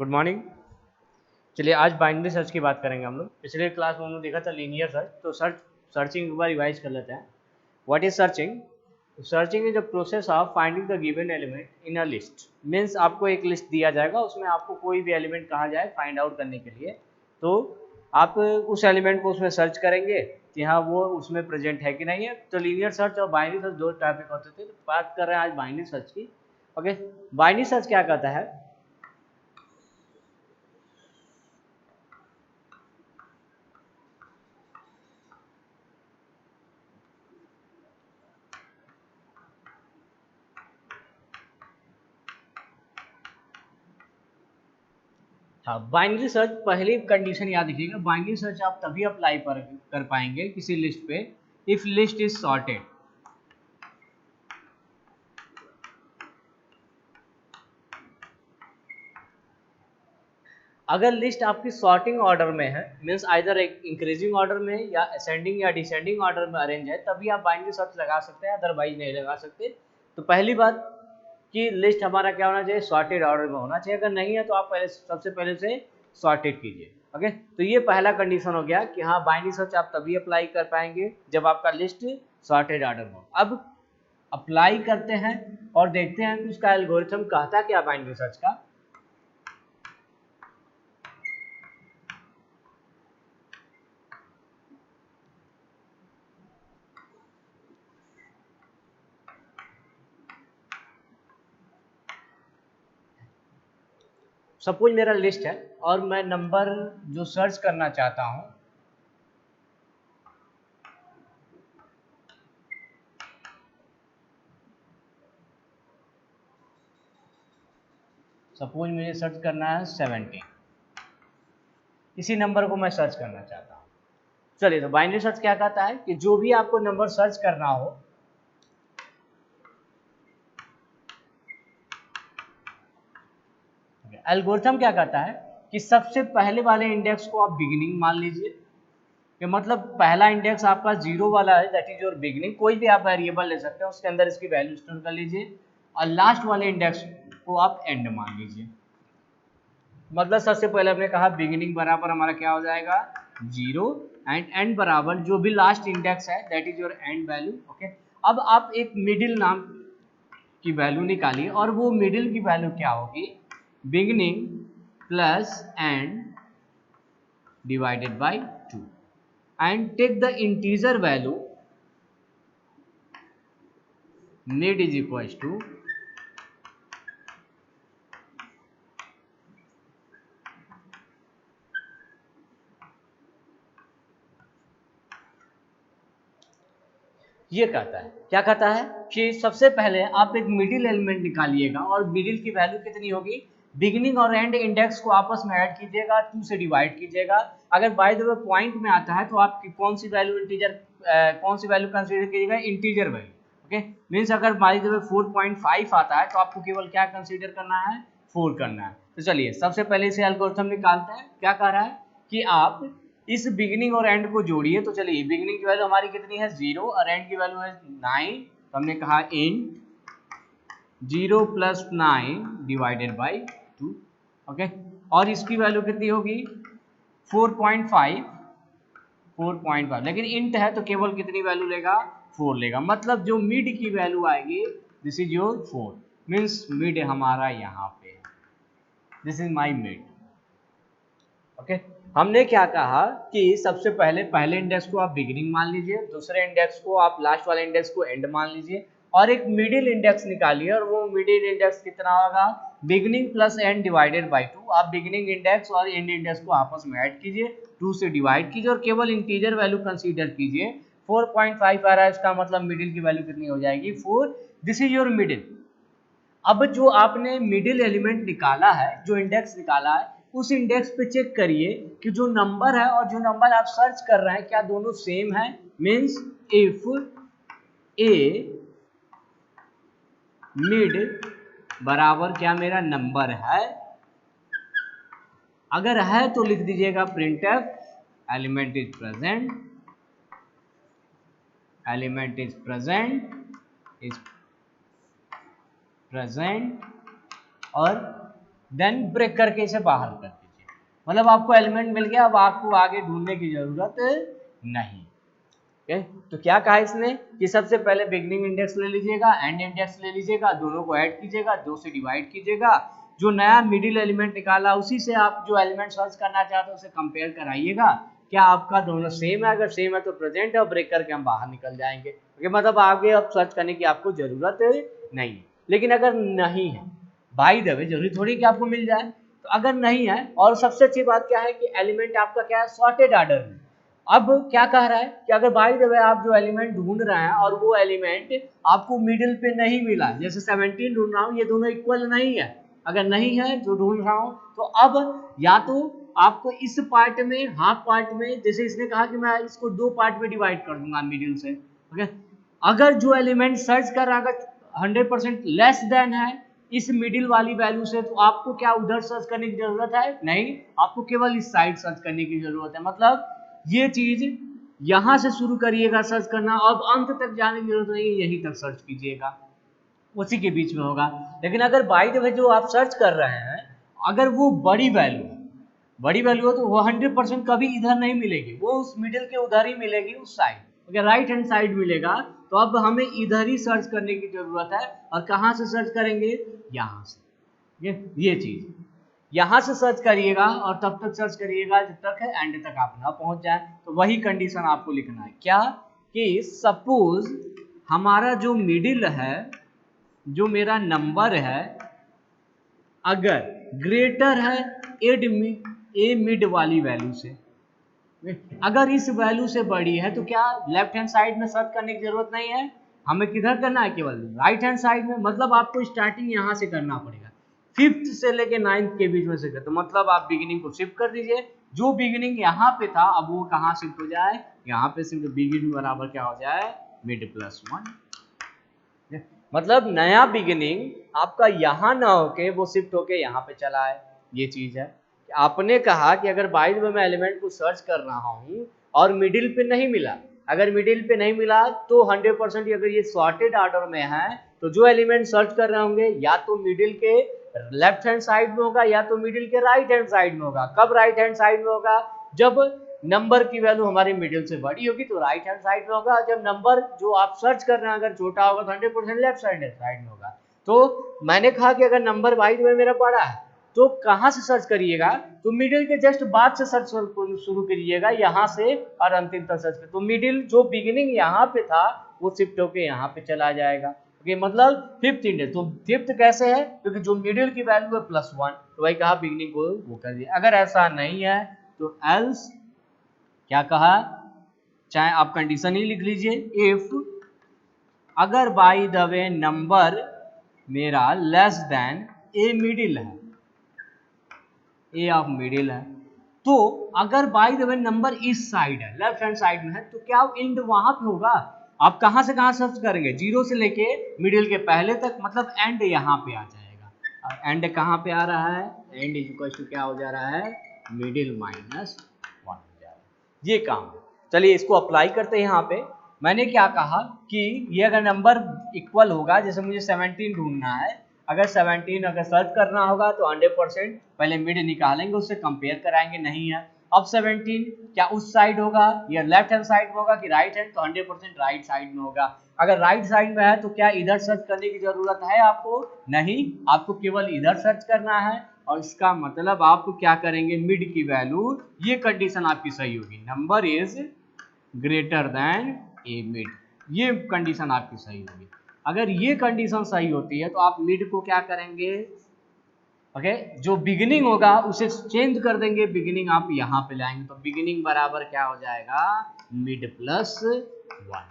Good morning. चलिए आज binary search की बात करेंगे हम लोग। पिछले क्लास में हम लोग देखा था लीनियर सर्च, तो सर्चिंग एक बार रिवाइज कर लेते हैं। What is searching? Searching is the process of finding the given element in a list. Means आपको एक लिस्ट दिया जाएगा, उसमें आपको कोई भी एलिमेंट कहा जाए फाइंड आउट करने के लिए, तो आप उस एलिमेंट को उसमें सर्च करेंगे कि हाँ वो उसमें प्रेजेंट है कि नहीं है। तो लीनियर सर्च और बाइनरी सर्च दो टॉपिक होते थे, तो बात कर रहे हैं आज बाइनरी सर्च की। ओके, बाइनरी सर्च क्या कहता है? हाँ, बाइनरी सर्च पहली कंडीशन याद रखिएगा। बाइनरी सर्च आप तभी अप्लाई कर पाएंगे किसी लिस्ट पे इफ लिस्ट इज सॉर्टेड। अगर लिस्ट आपकी सॉर्टिंग ऑर्डर में है, मीन्स आइदर एक इंक्रीजिंग ऑर्डर में या असेंडिंग या डिसेंडिंग ऑर्डर में अरेंज है, तभी आप बाइनरी सर्च लगा सकते हैं, अदरवाइज नहीं लगा सकते। तो पहली बात कि लिस्ट हमारा क्या होना चाहिए, सॉर्टेड ऑर्डर में होना चाहिए। अगर नहीं है तो आप पहले सबसे पहले से सॉर्टेड कीजिए। ओके, तो ये पहला कंडीशन हो गया कि हाँ बाइनरी सर्च आप तभी अप्लाई कर पाएंगे जब आपका लिस्ट सॉर्टेड ऑर्डर में हो। अब अप्लाई करते हैं और देखते हैं कि उसका एल्गोरिथम कहता क्या बाइनरी सर्च का। सपोज मेरा लिस्ट है और मैं नंबर जो सर्च करना चाहता हूं, सपोज मुझे सर्च करना है 70, इसी नंबर को मैं सर्च करना चाहता हूं। चलिए, तो बाइनरी सर्च क्या कहता है कि जो भी आपको नंबर सर्च करना हो, एल्गोरिथम क्या कहता है कि सबसे पहले वाले इंडेक्स को आप बिगिनिंग मान लीजिए, कि मतलब पहला इंडेक्स आपका जीरो वाला है, दैट इज योर बिगिनिंग। कोई भी आप वेरिएबल ले सकते हैं, उसके अंदर इसकी वैल्यू स्टोर कर लीजिए, और लास्ट वाले इंडेक्स को आप एंड मान लीजिए। मतलब सबसे पहले हमने कहा बिगिनिंग बराबर हमारा क्या हो जाएगा, जीरो, एंड एंड बराबर जो भी लास्ट इंडेक्स है that is your and value. Okay, अब आप एक मिडिल नाम की वैल्यू निकालिए, और वो मिडिल की वैल्यू क्या होगी, beginning plus end divided by 2, and take the integer value mid is equals to ये कहता है, क्या कहता है कि सबसे पहले आप एक मिडिल एलिमेंट निकालिएगा, और मिडिल की वैल्यू कितनी होगी, बिगिनिंग और एंड इंडेक्स को आपस में ऐड कीजिएगा, 2 से डिवाइड कीजिएगा। अगर बाय द वे पॉइंट में आता है तो आप कौन सी वैल्यू इंटीजर, कौन सी वैल्यू कंसीडर कीजिएगा, इंटीजर वैल्यू। ओके, मीन्स अगर बाय द वे 4.5 आता है तो आपको केवल क्या कंसीडर करना है, 4 करना है। तो चलिए सबसे पहले इसे एल्गोरिथम निकालते हैं। क्या कह रहा है कि आप इस बिगिनिंग और एंड को जोड़िए। तो चलिए, बिगिनिंग की वैल्यू हमारी कितनी है, 0, और एंड की वैल्यू है 9, तो हमने कहा int 0 plus 9 divided by 2। Okay, और इसकी वैल्यू कितनी होगी, 4.5, 4.5, लेकिन इंट है तो केवल कितनी वैल्यू लेगा, 4 लेगा। मतलब जो मिड की वैल्यू आएगी, this is your 4, means mid हमारा यहाँ पे, this is my mid. Okay, हमने क्या कहा कि सबसे पहले पहले इंडेक्स को आप बिगिनिंग मान लीजिए, दूसरे इंडेक्स को आप लास्ट वाले इंडेक्स को एंड मान लीजिए, और एक मिडिल इंडेक्स निकालिए, और वो मिडिल इंडेक्स कितना होगा, beginning plus end divided by 2। आप बिगिनिंग इंडेक्स और एंड इंडेक्स को आपस में ऐड कीजिए, 2 से डिवाइड कीजिए, और केवल इंटीजर वैल्यू कंसीडर कीजिए। 4.5 आ रहा है, इसका मतलब मिडिल की वैल्यू कितनी हो जाएगी, 4। This is your middle. अब जो आपने मिडिल एलिमेंट निकाला है, जो इंडेक्स निकाला है, उस इंडेक्स पे चेक करिए कि जो नंबर है और जो नंबर आप सर्च कर रहे हैं क्या दोनों सेम है। मीन्स इफ ए मिड बराबर क्या मेरा नंबर है, अगर है तो लिख दीजिएगा printf element is present, element is present, और देन ब्रेक करके इसे बाहर कर दीजिए। मतलब आपको एलिमेंट मिल गया, अब आपको आगे ढूंढने की जरूरत नहीं। ओके, तो क्या कहा इसने कि सबसे पहले बिगनिंग इंडेक्स ले लीजिएगा, एंड इंडेक्स ले लीजिएगा, दोनों को ऐड कीजिएगा, 2 से डिवाइड कीजिएगा, जो नया मिडिल एलिमेंट निकाला उसी से आप जो एलिमेंट सर्च करना चाहते हो उसे कंपेयर कराइएगा, क्या आपका दोनों सेम है, अगर सेम है तो प्रेजेंट है और ब्रेक करके हम बाहर निकल जाएंगे। ओके, मतलब आगे अब सर्च करने की आपको जरूरत नहीं है। लेकिन अगर नहीं है, बाय द वे जरूरी थोड़ी कि आपको मिल जाए, तो अगर नहीं है, और सबसे अच्छी बात क्या है कि एलिमेंट आपका क्या है, सॉर्टेड ऑर्डर में। अब क्या कह रहा है कि अगर बाय द वे आप जो एलिमेंट ढूंढ रहे हैं और वो एलिमेंट आपको मिडिल पे नहीं मिला, जैसे 17 ढूंढ रहा हूँ, ये दोनों इक्वल नहीं है, अगर नहीं है जो ढूंढ रहा हूँ, तो अब या तो आपको इस पार्ट में, हाफ पार्ट में, जैसे इसने कहा कि मैं इसको 2 पार्ट में डिवाइड कर दूंगा मिडिल से। ओके, अगर जो एलिमेंट सर्च कर रहा है अगर 100% लेस देन है इस मिडिल वाली वैल्यू से, तो आपको क्या उधर सर्च करने की जरूरत है? नहीं, आपको केवल इस साइड सर्च करने की जरूरत है। मतलब ये चीज यहां से शुरू करिएगा सर्च करना, अब अंत तक जाने की जरूरत नहीं है, यहीं तक सर्च कीजिएगा, उसी के बीच में होगा। लेकिन अगर बाय द वे जो आप सर्च कर रहे हैं अगर वो बड़ी वैल्यू है, बड़ी वैल्यू है, तो वो 100% कभी इधर नहीं मिलेगी, वो उस मिडिल के उधर ही मिलेगी, उस साइड, अगर राइट हैंड साइड मिलेगा, तो अब हमें इधर ही सर्च करने की जरूरत है। और कहाँ से सर्च करेंगे? यहाँ से। ये चीज यहाँ से सर्च करिएगा और तब तक सर्च करिएगा जब तक है एंड तक आप ना पहुंच जाए। तो वही कंडीशन आपको लिखना है, क्या कि सपोज हमारा जो मिडिल है, जो मेरा नंबर है, अगर ग्रेटर है ए मिड वाली वैल्यू से, अगर इस वैल्यू से बड़ी है, तो क्या लेफ्ट हैंड साइड में सर्च करने की जरूरत नहीं है, हमें किधर करना है? केवल राइट हैंड साइड में। मतलब आपको स्टार्टिंग यहाँ से करना पड़ेगा, 5th से लेके 9th के बीच में से कर, तो मतलब आप बिगिनिंग को शिफ्ट कर दीजिए, जो बिगिनिंग यहाँ पे था अब वो कहाँ शिफ्ट हो जाए, यहाँ पे शिफ्ट, बिगिनिंग बराबर क्या हो जाए, मिड प्लस 1। मतलब नया बिगिनिंग आपका यहाँ ना होके वो शिफ्ट होके यहाँ पे चला है। ये चीज है, आपने कहा कि अगर बाय द वे मैं एलिमेंट को सर्च कर रहा हूँ और मिडिल पे नहीं मिला, अगर मिडिल पे नहीं मिला तो 100% अगर ये सॉर्टेड ऑर्डर में है, तो जो एलिमेंट सर्च कर रहे होंगे या तो मिडिल के लेफ्ट हैंड साइड में होगा या तो मिडिल के राइट हैंड साइड में होगा। कब राइट हैंड साइड में होगा? जब नंबर की वैल्यू हमारी मिडिल से बड़ी होगी तो राइट हैंड साइड में होगा, जब नंबर जो आप सर्च कर रहे हैं अगर छोटा होगा तो 100% लेफ्ट साइड में होगा। तो मैंने कहा कि अगर नंबर बाय द वे मेरा बड़ा है तो कहाँ से सर्च करिएगा, तो मिडिल के जस्ट बाद से सर्च शुरू करिएगा, यहाँ से और अंतिम तक सर्च कर, तो मिडिल जो बिगिनिंग यहाँ पे था वो शिफ्ट होके यहाँ पे चला जाएगा। ओके, मतलब 5th इंडेक्स, तो 5th कैसे है? क्योंकि जो मिडिल की वैल्यू है +1, तो वही कहा बिगिनिंग को वो कर दिया। अगर ऐसा नहीं है तो एल्स क्या कहा, चाहे आप कंडीशन ही लिख लीजिए, इफ अगर बाय द वे नंबर मेरा लेस देन ए मिडिल है, ए ऑफ मिडिल है, तो अगर बाय द वे नंबर इस साइड है, लेफ्ट हैंड साइड में है, तो क्या इंड वहां पे होगा? आप कहां से कहां सर्च करेंगे? 0 से लेके मिडिल के पहले तक, मतलब एंड यहाँ पे आ जाएगा। और एंड कहाँ पे आ रहा है? एंड इज इक्वल टू क्या हो जा रहा है, मिडिल -1 हो जा रहा है। ये काम है। चलिए इसको अप्लाई करते हैं। यहाँ पे मैंने क्या कहा कि ये अगर नंबर इक्वल होगा, जैसे मुझे 17 ढूंढना है, अगर 17 अगर सर्च करना होगा तो 100% पहले मिड निकालेंगे, उससे कंपेयर कराएंगे, नहीं है। अब 17 क्या उस साइड होगा या लेफ्ट हैंड साइड में होगा कि राइट हैंड, तो 100% राइट साइड में होगा। अगर राइट साइड में है तो क्या इधर सर्च करने की जरूरत है आपको? नहीं, आपको केवल इधर सर्च करना है। और इसका मतलब आप क्या करेंगे, मिड की वैल्यू, ये कंडीशन आपकी सही होगी, number is greater than A mid, ये कंडीशन आपकी सही होगी। अगर ये कंडीशन सही होती है तो आप मिड को क्या करेंगे, ओके, जो बिगिनिंग होगा उसे चेंज कर देंगे, बिगिनिंग आप यहाँ पे लाएंगे, तो बिगिनिंग बराबर क्या हो जाएगा, मिड +1,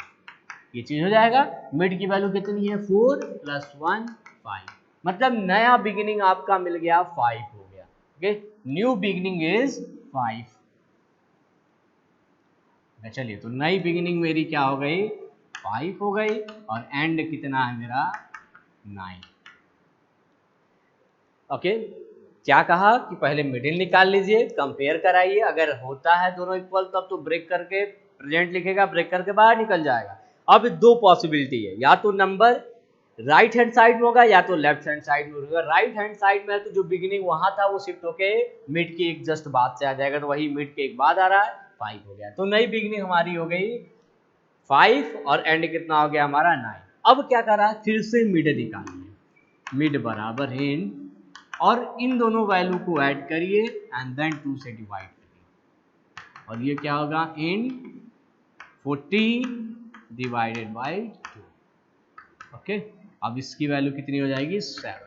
ये चीज हो जाएगा। मिड की वैल्यू कितनी है, 4 + 1 5, मतलब नया बिगिनिंग आपका मिल गया 5 हो गया। Okay, new beginning is 5। चलिए, तो नई बिगिनिंग मेरी क्या हो गई, 5 हो गई, और एंड कितना है मेरा, 9। ओके, क्या कहा कि पहले मिडिल निकाल लीजिए, कंपेयर कराइए, अगर होता है दोनों इक्वल तब तो ब्रेक करके प्रेजेंट लिखेगा, ब्रेक करके बाहर निकल जाएगा। अब 2 पॉसिबिलिटी है, या तो नंबर राइट हैंड साइड में होगा या तो लेफ्ट हैंड साइड में होगा। राइट हैंड साइड में है तो जो बिगिनिंग वहां था वो शिफ्ट होके मिड के एक जस्ट बाद से आ जाएगा, तो वही मिड के एक बाद आ रहा है 5 हो गया। तो नई बिगिनिंग हमारी हो गई 5 और एंड कितना हो गया हमारा 9। अब क्या करा, फिर से मिड निकालिए, मिड बराबर इन और इन दोनों वैल्यू को ऐड करिए एंड देन 2 से डिवाइड करिए और ये क्या होगा इन 40 डिवाइडेड बाई 2। ओके, अब इसकी वैल्यू कितनी हो जाएगी 7।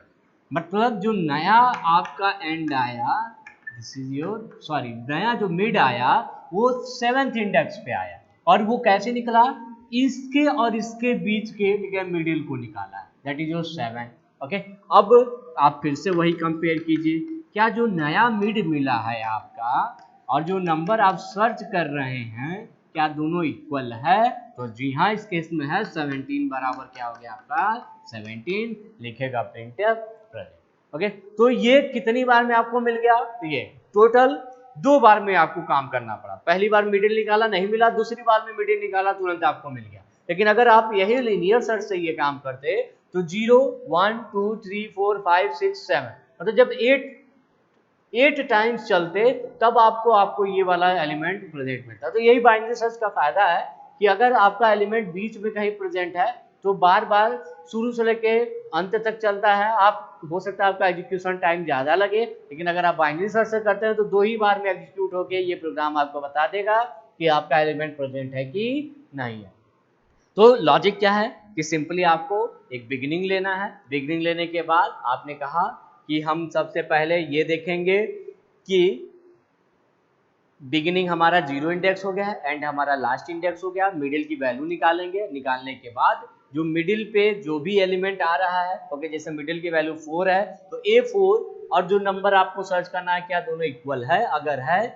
मतलब जो नया आपका एंड आया, दिस इज योर सॉरी, नया जो मिड आया वो 7th इंडेक्स पे आया और वो कैसे निकला, इसके और इसके बीच के मिडिल को निकाला, दैट इज योर 7। ओके, अब आप फिर से वही कंपेयर कीजिए, क्या जो नया मिड मिला है आपका और जो नंबर आप सर्च कर रहे हैं क्या दोनों इक्वल है, तो जी हाँ इस केस में है 17 बराबर क्या हो गया आपका 17, लिखेगा प्रिंटफ प्रेजेंट। ओके, तो ये कितनी बार में आपको मिल गया, तो ये टोटल 2 बार में आपको काम करना पड़ा। पहली बार मिडिल निकाला नहीं मिला, दूसरी बार में मिडिल निकाला तुरंत आपको मिल गया। लेकिन अगर आप यही लीनियर सर्च से ये काम करते तो 0 1 2 3 4 5 6 7 मतलब जब 8 टाइम्स चलते तब आपको ये वाला एलिमेंट प्रेजेंट मिलता। तो यही बाइनरी सर्च का फायदा है कि अगर आपका एलिमेंट बीच में कहीं प्रेजेंट है तो बार बार शुरू से लेके अंत तक चलता है। आप हो सकता है आपका एग्जीक्यूशन टाइम ज़्यादा लगे, लेकिन अगर आप बाइनरी सर्च से करते हैं तो 2 ही बार में एग्जीक्यूट होके ये प्रोग्राम आपको बता देगा कि आपका एलिमेंट प्रेजेंट है कि नहीं है। तो लॉजिक क्या है कि सिंपली आपको एक बिगिनिंग लेना है। बिगिनिंग लेने के बाद आपने कहा कि हम सबसे पहले ये देखेंगे कि बिगिनिंग हमारा 0 इंडेक्स हो गया है, एंड हमारा लास्ट इंडेक्स हो गया, मिडिल की वैल्यू निकालेंगे। निकालने के बाद जो मिडिल पे जो भी एलिमेंट आ रहा है, ओके, जैसे मिडिल की वैल्यू 4 है तो A4 और जो नंबर आपको सर्च करना है क्या दोनों इक्वल है, अगर है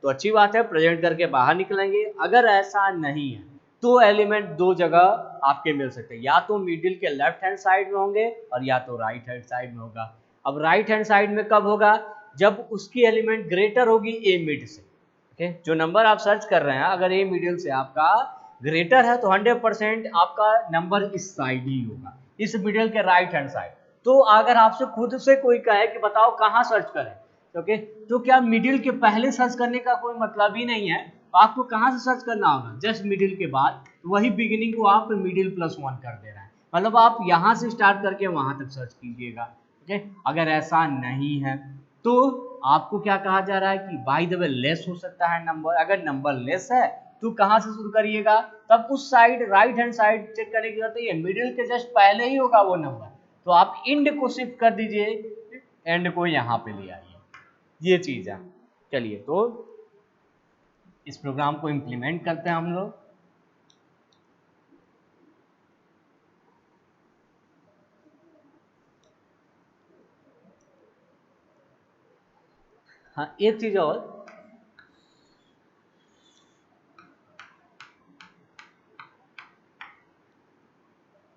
तो अच्छी बात है, प्रेजेंट करके बाहर निकलेंगे। अगर ऐसा नहीं है तो एलिमेंट 2 जगह आपके मिल सकते हैं, या तो मिडिल के लेफ्ट हैंड साइड में होंगे और या तो राइट हैंड साइड में होगा। अब राइट हैंड साइड में कब होगा, जब उसकी एलिमेंट ग्रेटर होगी ए मिड से। ओके, जो नंबर आप सर्च कर रहे हैं अगर ए मिडिल से आपका ग्रेटर है तो 100% आपका नंबर इस साइड ही होगा, इस मिडिल के राइट हैंड साइड। तो अगर आपसे खुद से कोई कहे कि बताओ कहाँ सर्च करें, ओके, तो क्या मिडिल के पहले सर्च करने का कोई मतलब ही नहीं है। आपको कहाँ से सर्च करना होगा, जस्ट मिडिल के बाद, तो वही बिगिनिंग को आप मिडिल +1 कर दे रहे हैं, मतलब आप यहाँ से स्टार्ट करके वहां तक सर्च कीजिएगा। ओके, अगर ऐसा नहीं है तो आपको क्या कहा जा रहा है कि बाय द वे लेस हो सकता है नंबर। अगर नंबर लेस है तो कहाँ से शुरू करिएगा, तब उस side right hand side check करने की जरूरत नहीं है, मिडिल के जस्ट पहले ही होगा वो नंबर, तो आप इंड को शिफ्ट कर दीजिए, एंड को यहाँ पे ले आइए, ये चीज है। चलिए तो इस प्रोग्राम को इम्प्लीमेंट करते हैं हम लोग। हाँ, एक चीज और,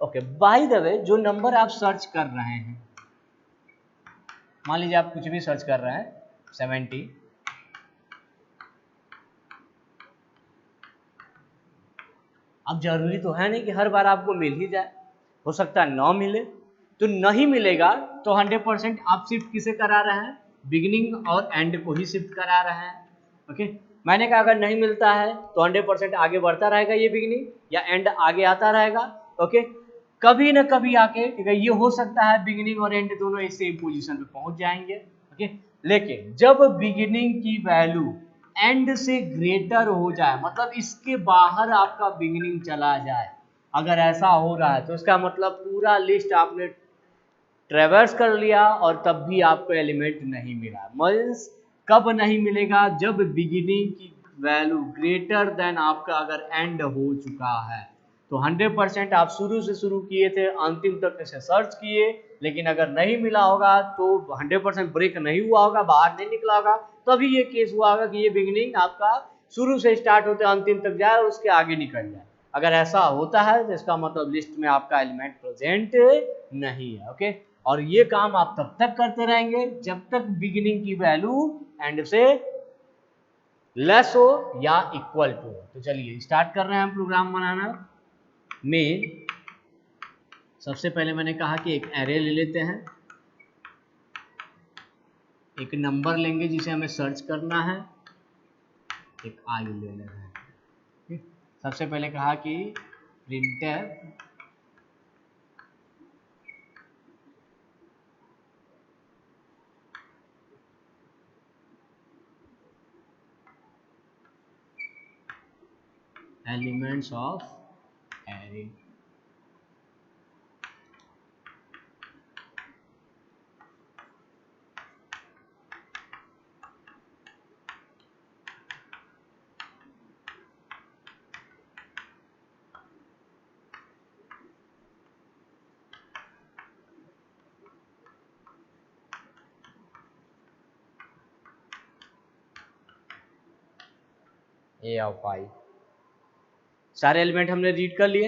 ओके, बाय द वे जो नंबर आप सर्च कर रहे हैं, मान लीजिए आप कुछ भी सर्च कर रहे हैं 70, अब जरूरी तो है नहीं कि हर बार आपको मिल ही जाए, हो सकता है 9 मिले, तो नहीं मिलेगा तो 100% आप शिफ्ट किसे करा रहे हैं, बिगिनिंग और एंड को ही शिफ्ट करा रहे हैं। ओके, मैंने कहा अगर नहीं मिलता है तो 100% आगे बढ़ता रहेगा ये बिगिनिंग या एंड आगे आता रहेगा। ओके, कभी ना कभी आके, ठीक है, ये हो सकता है बिगिनिंग और एंड दोनों एक सेम पोजीशन पे पहुंच जाएंगे। ओके, लेकिन जब बिगिनिंग की वैल्यू एंड से ग्रेटर हो जाए, मतलब इसके बाहर आपका बिगिनिंग चला जाए, अगर ऐसा हो रहा है तो इसका मतलब पूरा लिस्ट आपने ट्रेवर्स कर लिया और तब भी आपको एलिमेंट नहीं मिला। मीन्स कब नहीं मिलेगा, जब बिगिनिंग की वैल्यू ग्रेटर देन आपका अगर एंड हो चुका है, तो 100% आप शुरू से शुरू किए थे अंतिम तक इसे सर्च किए, लेकिन अगर नहीं मिला होगा तो 100% ब्रेक नहीं हुआ होगा, बाहर नहीं निकला होगा, तभी ये केस हुआ होगा कि ये बिगिनिंग आपका शुरू से स्टार्ट होते अंतिम तक जाए, उसके आगे निकल जाए। अगर ऐसा होता है तो इसका मतलब लिस्ट में आपका एलिमेंट प्रेजेंट नहीं है। ओके, और ये काम आप तब तक करते रहेंगे जब तक बिगिनिंग की वैल्यू एंड से लेस हो या इक्वल टू हो। तो चलिए स्टार्ट कर रहे हैं हम प्रोग्राम बनाना। में सबसे पहले मैंने कहा कि एक एरे ले लेते हैं, एक नंबर लेंगे जिसे हमें सर्च करना है, एक आई ले लेना है। सबसे पहले कहा कि printf elements of array। A of I, सारे एलिमेंट हमने रीड कर लिए,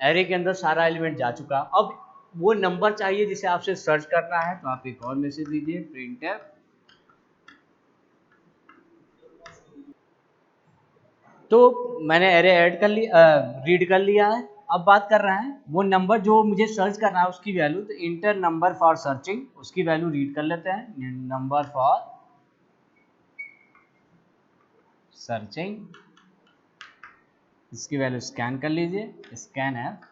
एरे के अंदर सारा एलिमेंट जा चुका। अब वो नंबर चाहिए जिसे आपसे सर्च करना है, तो आप एक और मैसेज दीजिए printf तो मैंने एरे ऐड कर लिया, रीड कर लिया है। अब बात कर रहे हैं वो नंबर जो मुझे सर्च करना है उसकी वैल्यू, तो इंटर नंबर फॉर सर्चिंग, उसकी वैल्यू रीड कर लेते हैं, नंबर फॉर सर्चिंग, इसकी वैल्यू स्कैन कर लीजिए, scan F,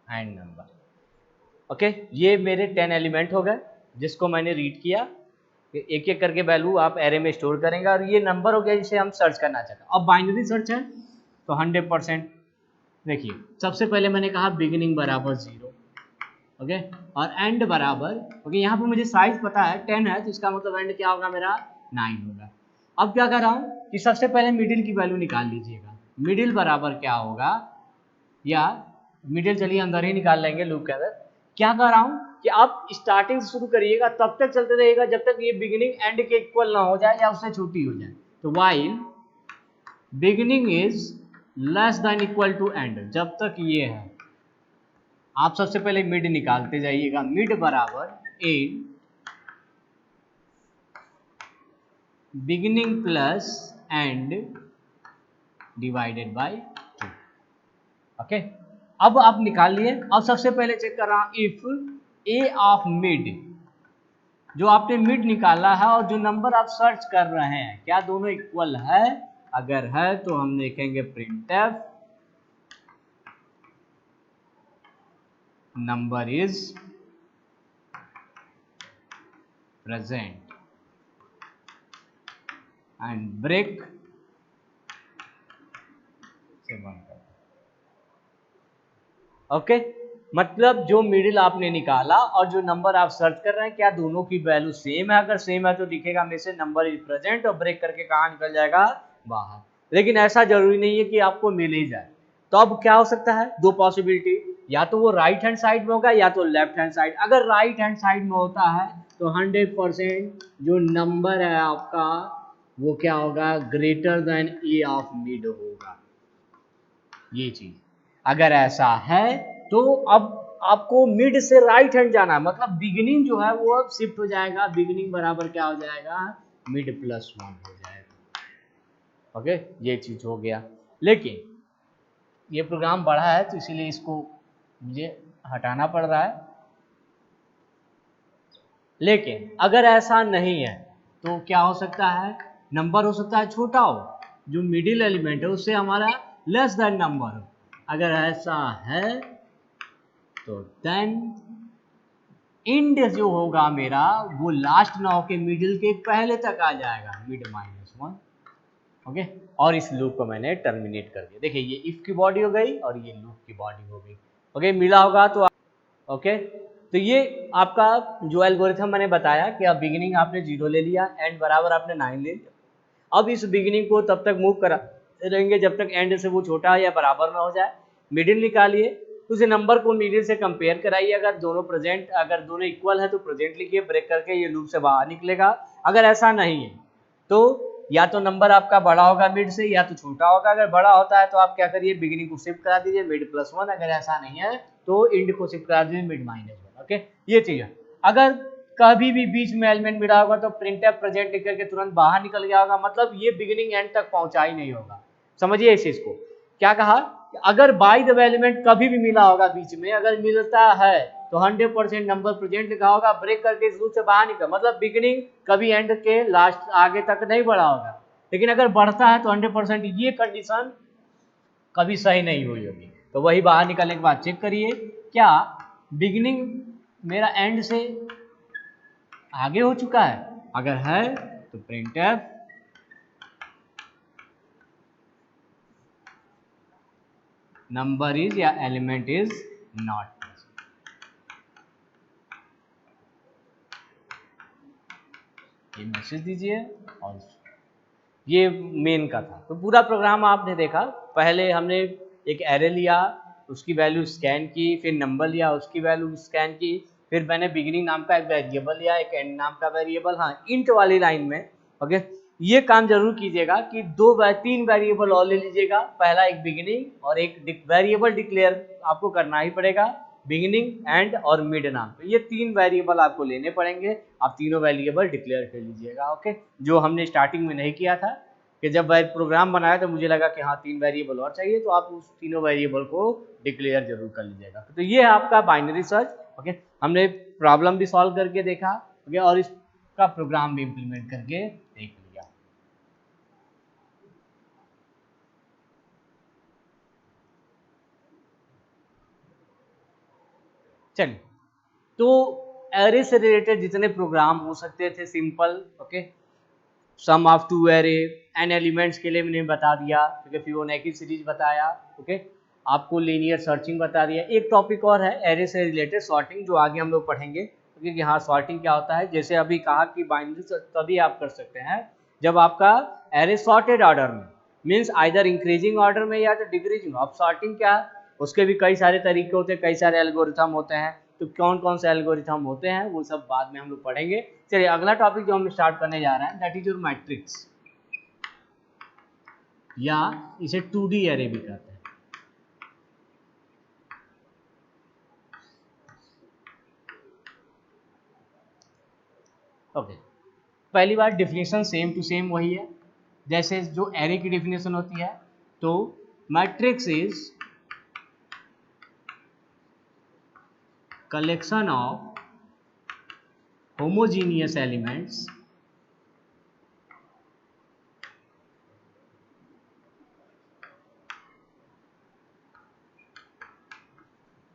and number. Okay, ये मेरे 10 एलिमेंट हो गए जिसको मैंने रीड किया। एक एक करके वैल्यू आप एरे में स्टोर करेंगे, और ये नंबर हो गया जिसे हम सर्च करना चाहते हैं। अब बाइनरी सर्च है तो 100%। देखिए सबसे पहले मैंने कहा बिगिनिंग बराबर 0, ओके, और एंड बराबर, ओके, यहाँ पे मुझे साइज पता है 10 है, तो इसका मतलब एंड क्या होगा मेरा 9 होगा। अब क्या कर रहा हूँ कि सबसे पहले मिडिल की वैल्यू निकाल लीजिएगा, मिडिल बराबर क्या होगा, या मिडिल चलिए अंदर ही निकाल लेंगे लूप के अंदर। क्या कर रहा हूँ कि आप स्टार्टिंग से शुरू करिएगा, तब तक चलते रहेगा जब तक ये बिगिनिंग एंड के इक्वल ना हो जाए या उससे छोटी हो जाए। तो while beginning is less than equal to end, जब तक ये है आप सबसे पहले मिड निकालते जाइएगा, मिड बराबर and beginning plus end divided by 2। Okay, अब आप निकाल लिए। अब सबसे पहले चेक कर रहा हूं इफ ए ऑफ मिड, जो आपने मिड निकाला है और जो नंबर आप सर्च कर रहे हैं क्या दोनों इक्वल है, अगर है तो हम देखेंगे printf number is present and break से बंद कर। ओके, मतलब जो मिडिल आपने निकाला और जो नंबर आप सर्च कर रहे हैं क्या दोनों की वैल्यू सेम है, अगर सेम है तो दिखेगा में से नंबर इज प्रेजेंट, और ब्रेक करके कहाँ निकल जाएगा बाहर। लेकिन ऐसा जरूरी नहीं है कि आपको मिल ही जाए। तो अब क्या हो सकता है, दो पॉसिबिलिटी, या तो वो राइट हैंड साइड में होगा या तो लेफ्ट हैंड साइड। अगर राइट हैंड साइड में होता है तो 100% जो नंबर है आपका वो क्या होगा, greater than A of mid होगा, ये चीज। अगर ऐसा है तो अब आपको मिड से राइट हैंड जाना है, मतलब बिगिनिंग जो है वो अब शिफ्ट हो जाएगा, बिगिनिंग बराबर क्या हो जाएगा, मिड प्लस 1 हो जाएगा। ओके, ये चीज हो गया। लेकिन ये प्रोग्राम बड़ा है तो इसीलिए इसको मुझे हटाना पड़ रहा है। लेकिन अगर ऐसा नहीं है तो क्या हो सकता है, नंबर हो सकता है छोटा हो, जो मिडिल एलिमेंट है उससे हमारा लेस देन नंबर हो। अगर ऐसा है तो देन इंड जो होगा मेरा वो लास्ट ना होके मिडिल के पहले तक आ जाएगा, मिड -1। ओके, और इस लूप को मैंने टर्मिनेट कर दिया। देखिए ये इफ की बॉडी हो गई और ये लूप की बॉडी हो गई। ओके, मिला होगा तो ओके, तो ये आपका जो एल्गोरिथम मैंने बताया कि अब बिगिनिंग आपने 0 ले लिया, एंड बराबर आपने 9 ले लिया। अब इस बिगिनिंग को तब तक मूव करा रहेंगे जब तक एंड से वो छोटा या बराबर ना हो जाए। मिडिल निकालिए, उस नंबर को मिडिल से कंपेयर कराइए, अगर दोनों प्रेजेंट, अगर दोनों इक्वल है तो प्रेजेंट लिखिए, ब्रेक करके ये लूप से बाहर निकलेगा। अगर ऐसा नहीं है तो या तो नंबर आपका बड़ा होगा मिड से या तो छोटा होगा। अगर बड़ा होता है तो आप क्या करिए, बिगिनिंग को शिफ्ट करा दीजिए मिड +1, अगर ऐसा नहीं है तो इंड को शिफ्ट करा दीजिए मिड -1। ओके, ये चीज है। अगर कभी भी बीच में एलिमेंट मिला होगा तो प्रिंटफ प्रेजेंट लिख करके तुरंत बाहर निकल गया होगा, मतलब ये बिगिनिंग एंड तक पहुंचा ही नहीं होगा। समझिए इस चीज को। क्या कहा, अगर बाय द एलिमेंट कभी भी मिला होगा बीच में, अगर मिलता है तो 100% नंबर प्रेजेंट लिखा होगा, ब्रेक करके इस लूप से बाहर निकल, मतलब बिगिनिंग कभी एंड के लास्ट आगे तक नहीं बढ़ा होगा। लेकिन अगर बढ़ता है तो 100% ये कंडीशन कभी सही नहीं हुई होगी। तो वही बाहर निकलने के बाद चेक करिए क्या बिगिनिंग मेरा एंड से आगे हो चुका है, अगर है तो प्रिंटफ नंबर इज या एलिमेंट इज नॉट, ये मैसेज दीजिए। और ये मेन का था। तो पूरा प्रोग्राम आपने देखा, पहले हमने एक एरे लिया, उसकी वैल्यू स्कैन की, फिर नंबर लिया, उसकी वैल्यू स्कैन की, फिर मैंने बिगिनिंग नाम का एक वेरिएबल लिया, एक एंड नाम का वेरिएबल, हाँ इंट वाली लाइन में। ओके, ये काम जरूर कीजिएगा कि 3 वेरिएबल और ले लीजिएगा, पहला एक बिगिनिंग और एक वेरिएबल डिक्लेयर आपको करना ही पड़ेगा, बिगिनिंग एंड और मिड नाम। तो ये 3 वेरिएबल आपको लेने पड़ेंगे, आप तीनों वेरिएबल डिक्लेयर कर लीजिएगा। ओके, जो हमने स्टार्टिंग में नहीं किया था कि जब प्रोग्राम बनाया तो मुझे लगा कि हाँ 3 वेरिएबल और चाहिए, तो आप उस तीनों वेरिएबल को डिक्लेयर जरूर कर लीजिएगा। तो ये है आपका बाइनरी सर्च। ओके, हमने प्रॉब्लम भी सॉल्व करके देखा, ओके, और इसका प्रोग्राम भी इम्प्लीमेंट करके देख लिया। चलिए, तो एरे से रिलेटेड जितने प्रोग्राम हो सकते थे simple, okay, sum of 2 array, n elements के लिए मैंने बता दिया, क्योंकि फिबोनाची सीरीज बताया, ओके, आपको लीनियर सर्चिंग बता दिया। एक टॉपिक और है एरे से रिलेटेड सॉर्टिंग, जो आगे हम लोग पढ़ेंगे, क्योंकि हाँ सॉर्टिंग क्या होता है, जैसे अभी कहा कि बाइनरी सर्च तभी आप कर सकते हैं जब आपका एरे सॉर्टेड ऑर्डर में, मीन्स आइदर इंक्रीजिंग ऑर्डर में या तो डिक्रीजिंग। अब सॉर्टिंग क्या है, उसके भी कई सारे तरीके होते हैं, कई सारे एल्गोरिथम होते हैं, तो कौन कौन से एल्गोरिथम होते हैं वो सब बाद में हम लोग पढ़ेंगे। चलिए, अगला टॉपिक जो हम स्टार्ट करने जा रहे हैं दैट इज योर मैट्रिक्स, या इसे 2D एरे भी कहते हैं। ओके, पहली बार डिफिनेशन सेम टू सेम वही है जैसे जो एरे की डिफिनेशन होती है। तो matrix is collection of homogeneous elements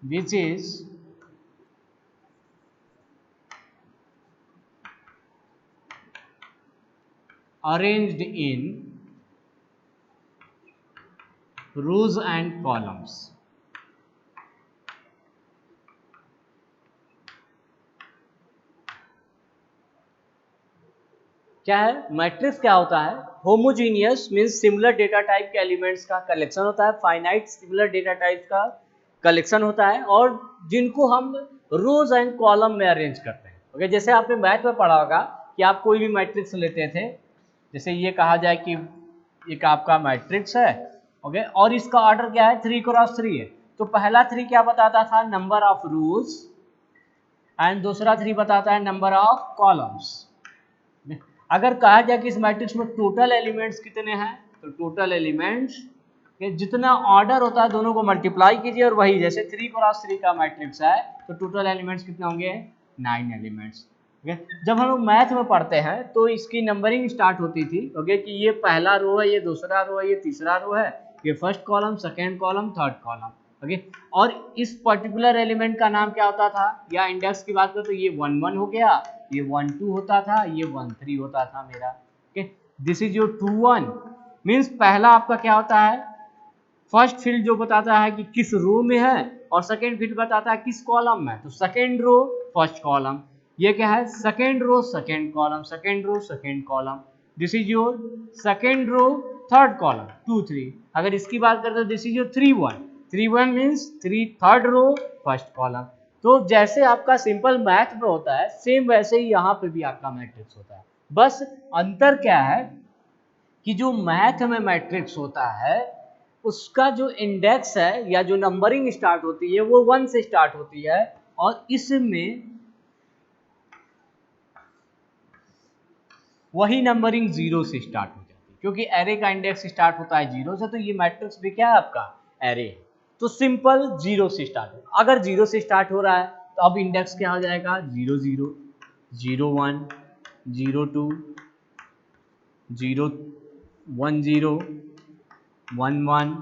which is arranged in rows and columns। क्या है मैट्रिक्स, क्या होता है, homogeneous means similar data type के एलिमेंट्स का कलेक्शन होता है, फाइनाइट सिमिलर डेटा टाइप का कलेक्शन होता है, और जिनको हम रोज एंड कॉलम में अरेंज करते हैं। ओके, जैसे आपने मैथ में पढ़ा होगा कि आप कोई भी मैट्रिक्स लेते थे, जैसे ये कहा जाए कि एक आपका मैट्रिक्स है, ओके, और इसका ऑर्डर क्या है 3x3 है, तो पहला 3 क्या बताता था, नंबर ऑफ रोज, एंड दूसरा 3 बताता है नंबर ऑफ कॉलम्स। अगर कहा जाए कि इस मैट्रिक्स में टोटल एलिमेंट्स कितने हैं, तो टोटल एलिमेंट्स के जितना ऑर्डर होता है दोनों को मल्टीप्लाई कीजिए, और वही जैसे 3x3 का मैट्रिक्स है तो टोटल एलिमेंट्स कितने होंगे, 9 एलिमेंट्स। ओके, जब हम लोग मैथ में पढ़ते हैं तो इसकी नंबरिंग स्टार्ट होती थी, ओके, कि ये पहला रो है, ये दूसरा रो है, ये तीसरा रो है, ये first column, second column, third column. Okay, और इस पर्टिकुलर एलिमेंट का नाम क्या होता था, या इंडेक्स की बात करें तो ये 1 1 हो गया, ये 1 2 होता था, ये 1 3 होता था मेरा। Okay, this is your 2 1 means पहला आपका क्या होता है, फर्स्ट फील्ड जो बताता है कि किस रो में है, और सेकेंड फील्ड बताता है किस कॉलम में। तो सेकेंड रो फर्स्ट कॉलम, ये क्या है, second row second column, second row second column, this is your second row third column 2 3। अगर इसकी बात करें तो this is your 3 1, 3 1 means 3 third row first column. तो जैसे आपका सिंपल मैथ में होता है सेम वैसे ही यहाँ पे भी आपका मैट्रिक्स होता है। बस अंतर क्या है कि जो मैथ में मैट्रिक्स होता है उसका जो इंडेक्स है या जो नंबरिंग स्टार्ट होती है वो 1 से स्टार्ट होती है, और इसमें वही नंबरिंग जीरो से स्टार्ट हो जाती है, क्योंकि एरे का इंडेक्स स्टार्ट होता है जीरो से, तो ये मैट्रिक्स भी क्या है आपका एरे है। तो सिंपल जीरो से स्टार्ट हो, अगर जीरो से स्टार्ट हो रहा है तो अब इंडेक्स क्या हो जाएगा 0 0 0 1 0 2 0 1 0 1 1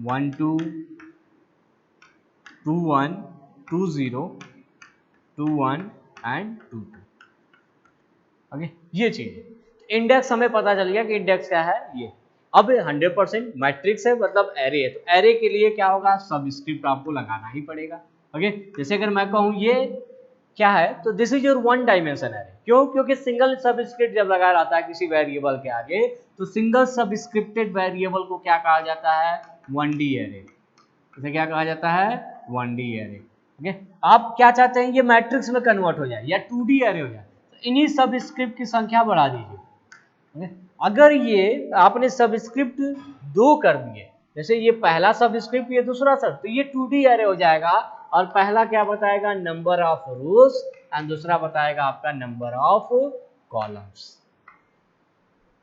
1 2 2 1 2 0 2 1 एंड 2 2। ओके, ये चीज है। इंडेक्स हमें पता चल गया कि इंडेक्स क्या है ये। अब 100% मैट्रिक्स है मतलब एरे है, तो एरे के लिए क्या होगा सबस्क्रिप्ट आपको लगाना ही पड़ेगा। ओके, जैसे अगर मैं कहूँ ये क्या है तो this is your one dimension array. क्यों? क्योंकि सिंगल सबस्क्रिप्ट जब लगा रहता है किसी वेरिएबल के आगे तो सिंगल सबस्क्रिप्टेड वेरिएबल को क्या कहा जाता है 1D एरे। इसे क्या कहा जाता है 1D एरे। ओके, आप क्या चाहते हैं ये मैट्रिक्स में कन्वर्ट हो जाए या 2D एरे हो जाए, तो इन्हीं सबस्क्रिप्ट की संख्या बढ़ा दीजिए। अगर ये आपने सबस्क्रिप्ट 2 कर दिए, जैसे ये पहला सबस्क्रिप्ट ये दूसरा सब, तो ये 2D एरे हो जाएगा और पहला क्या बताएगा नंबर ऑफ रोज एंड दूसरा बताएगा आपका नंबर ऑफ कॉलम्स।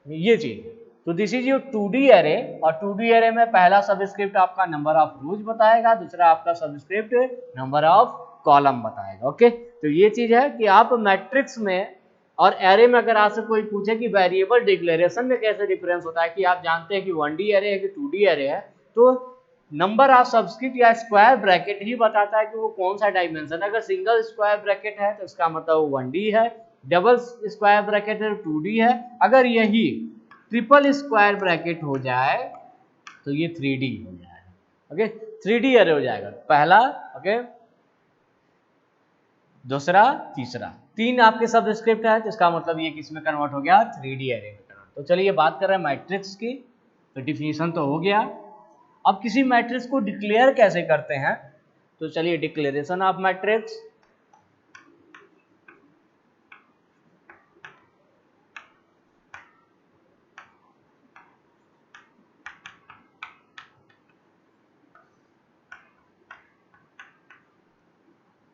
ये चीज, तो this is your 2D array और 2D एरे में पहला सबस्क्रिप्ट आपका नंबर ऑफ रोज बताएगा, दूसरा आपका सबस्क्रिप्ट नंबर ऑफ कॉलम बताएगा। ओके, तो ये चीज है कि आप मैट्रिक्स में और एरे में अगर आपसे कोई पूछे कि वेरिएबल डिक्लेरेशन में कैसे डिफरेंस होता है, कि आप जानते हैं कि 1D एरे है कि 2D एरे है, तो नंबर ऑफ सबस्क्रिप्ट या स्क्वायर ब्रैकेट ही बताता है कि वो कौन सा डायमेंशन है। अगर सिंगल स्क्वायर ब्रैकेट है तो इसका मतलब वो 1D है, डबल स्क्वायर ब्रैकेट है तो 2D है, अगर यही ट्रिपल स्क्वायर ब्रैकेट हो जाए तो ये 3D हो जाएगा। ओके, 3D एरे हो जाएगा पहला, ओके, दूसरा, तीसरा, 3 आपके सबस्क्रिप्ट है तो इसका मतलब ये किस में कन्वर्ट हो गया 3D एरे में कन्वर्ट। तो चलिए बात कर रहे हैं मैट्रिक्स की, तो डिफिनीशन तो हो गया। अब किसी मैट्रिक्स को डिक्लेयर कैसे करते हैं, तो चलिए डिक्लेरेशन ऑफ मैट्रिक्स।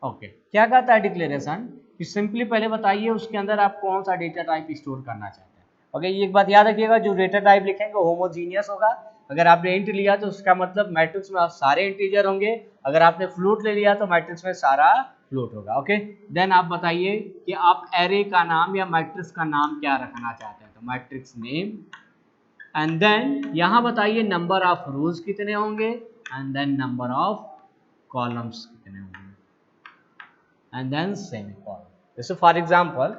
ओके, क्या कहता है डिक्लेरेशन कि सिंपली पहले बताइए उसके अंदर आप कौन सा डेटा टाइप स्टोर करना चाहते हैं। ओके, ये एक बात याद रखिएगा, जो डेटा टाइप लिखेंगे होमोजीनियस होगा। अगर आपने इंट लिया तो उसका मतलब मैट्रिक्स में सारे इंटीजर होंगे, अगर आपने फ्लोट ले लिया तो मैट्रिक्स में सारा फ्लोट होगा। ओके, देन आप बताइए कि आप एरे का नाम या मैट्रिक्स का नाम क्या रखना चाहते हैं, तो मैट्रिक्स नेम, एंड देन यहाँ बताइए नंबर ऑफ रोज कितने होंगे and then number of columns कितने होंगे एंड देन सेमीकोलन। जैसे फॉर एग्जांपल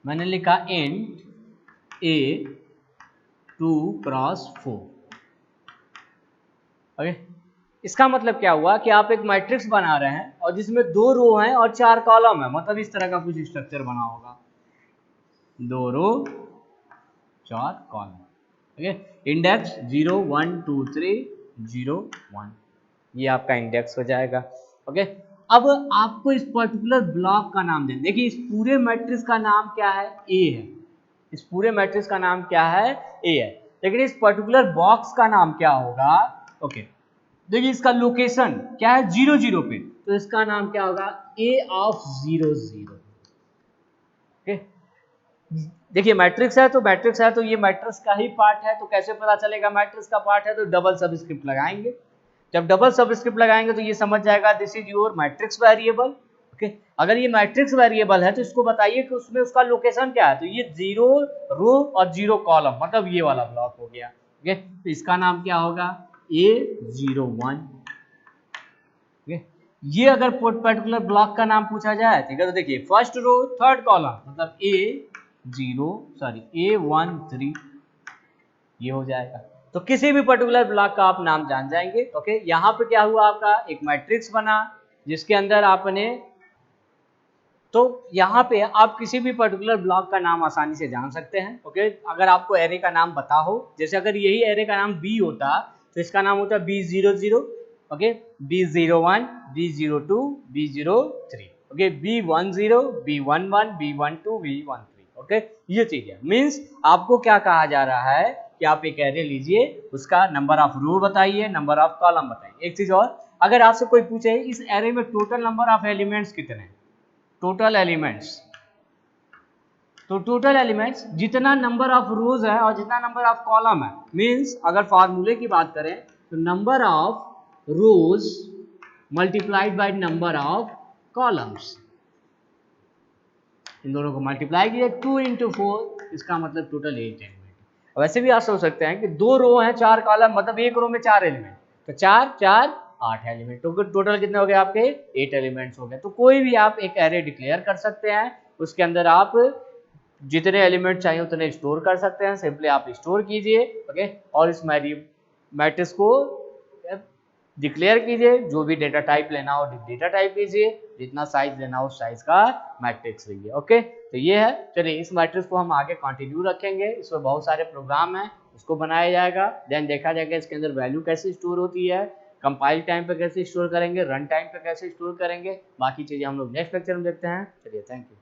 मैंने लिखा इंट a 2x4। ओके, इसका मतलब क्या हुआ कि आप एक मैट्रिक्स बना रहे हैं और जिसमें 2 रो हैं और 4 कॉलम है, मतलब इस तरह का कुछ स्ट्रक्चर बना होगा, 2 रो 4 कॉलम। ओके, इंडेक्स 0 1 2 3 0 1, ये आपका इंडेक्स हो जाएगा। ओके, अब आपको इस पर्टिकुलर ब्लॉक का नाम दें। देखिए इस पूरे मैट्रिक्स का नाम क्या है ए है, इस पूरे मैट्रिक्स का नाम क्या है ए है, लेकिन इस पर्टिकुलर बॉक्स का नाम क्या होगा। ओके, देखिए इसका लोकेशन क्या है 0 0 पे, तो इसका नाम क्या होगा ए ऑफ 0 0। ओके, देखिए मैट्रिक्स है तो मैट्रिक्स है तो ये मैट्रिक्स का ही पार्ट है, तो कैसे पता चलेगा मैट्रिक्स का पार्ट है, तो डबल सबस्क्रिप्ट लगाएंगे। जब डबल सबस्क्रिप्ट लगाएंगे तो ये समझ जाएगा this is your matrix variable. Okay, अगर ये मैट्रिक्स वेरिएबल है तो इसको बताइए कि उसमें उसका लोकेशन क्या है, तो ये 0 रो और 0 कॉलम, मतलब ये वाला ब्लॉक हो गया। ओके, तो इसका नाम क्या होगा A01। ओके, ये अगर पर्टिकुलर ब्लॉक का नाम पूछा जाए ठीक है, तो देखिए फर्स्ट रो थर्ड कॉलम मतलब A13 ये हो जाएगा। तो किसी भी पर्टिकुलर ब्लॉक का आप नाम जान जाएंगे। ओके, यहाँ पे क्या हुआ आपका एक मैट्रिक्स बना जिसके अंदर आपने, तो यहाँ पे आप किसी भी पर्टिकुलर ब्लॉक का नाम आसानी से जान सकते हैं। ओके, अगर आपको एरे का नाम पता हो, जैसे अगर यही एरे का नाम बी होता तो इसका नाम होता B00, okay, B01, B02, B03, okay, B10, B11, B12, B13। Okay, ये चीज है, मीन्स आपको क्या कहा जा रहा है कि आप एक एरे लीजिए, उसका नंबर ऑफ रो बताइए, नंबर ऑफ कॉलम बताइए। एक चीज और, अगर आपसे कोई पूछे इस एरे में टोटल नंबर ऑफ एलिमेंट्स कितने हैं, टोटल एलिमेंट्स तो टोटल एलिमेंट्स जितना नंबर ऑफ रोज है और जितना नंबर ऑफ कॉलम है, मींस अगर फार्मूले की बात करें तो number of rows multiplied by number of columns, इन दोनों को मल्टीप्लाई किए 2 × 4, इसका मतलब टोटल 8 एलिमेंट। वैसे भी आप सोच सकते हैं कि 2 रो हैं 4 कॉलम, मतलब एक रो में 4 एलिमेंट, तो 4 4 8 एलिमेंट, तो टोटल कितने हो गए आपके 8 एलिमेंट्स हो गए। तो कोई भी आप एक एरे डिक्लेयर कर सकते हैं, उसके अंदर आप जितने एलिमेंट चाहिए उतने स्टोर कर सकते हैं, सिंपली आप स्टोर कीजिए, ओके, और इस मैट्रिक्स को डिक्लेयर कीजिए, जो भी डेटा टाइप लेना हो डेटा टाइप लीजिए, जितना साइज लेना हो उस साइज का मैट्रिक्स लीजिए। ओके, तो ये है। चलिए इस मैट्रिक्स को हम आगे कंटिन्यू रखेंगे, इसमें बहुत सारे प्रोग्राम हैं, उसको बनाया जाएगा, देन देखा जाएगा इसके अंदर वैल्यू कैसे स्टोर होती है, कंपाइल टाइम पे कैसे स्टोर करेंगे, रन टाइम पे कैसे स्टोर करेंगे, बाकी चीजें हम लोग नेक्स्ट लेक्चर में देखते हैं। चलिए, थैंक यू।